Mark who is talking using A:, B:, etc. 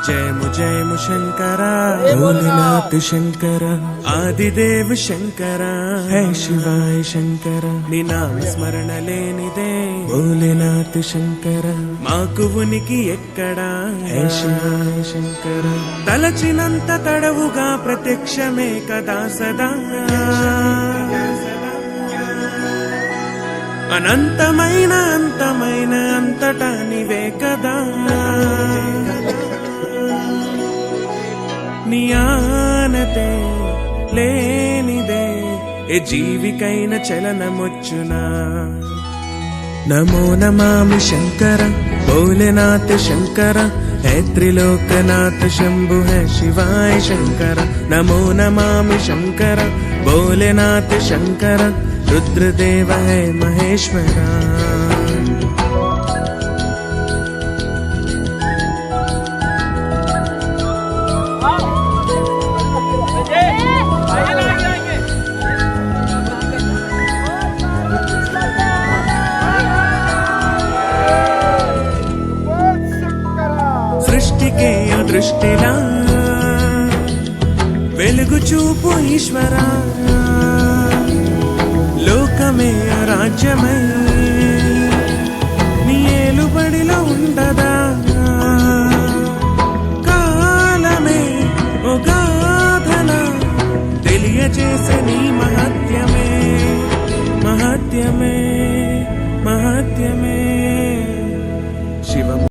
A: जयमु शंकरा भोलेनाथ शंकरा आदिदेव शंकरा है शिवाय शंकरा नी नाम स्मरण लेनिदे भोलेनाथ शंकरा माकु उనికి ఎక్కడా है शिवाय शंकरा తలచినంత తడవుగా ప్రత్యక్షమే కదా సదా అనంతమైన అంతమైన అంతటా నీవే కదా నియానతే లేనిదే ఏ జీవికైన చలనమొచ్చునా నమో నమామి శంకర భోలేనాథ శంకర है त्रिलोकनाथ शंभु है शिवाय शंकर नमो नमामि शंकर भोलेनाथ शंकर रुद्रदेव है महेश्वरा సృష్టికే దృష్టిలా వెలుగు చూపు ఈశ్వరా లోకమే రాజ్యమై నీ ఏలుబడిలో ఉండదా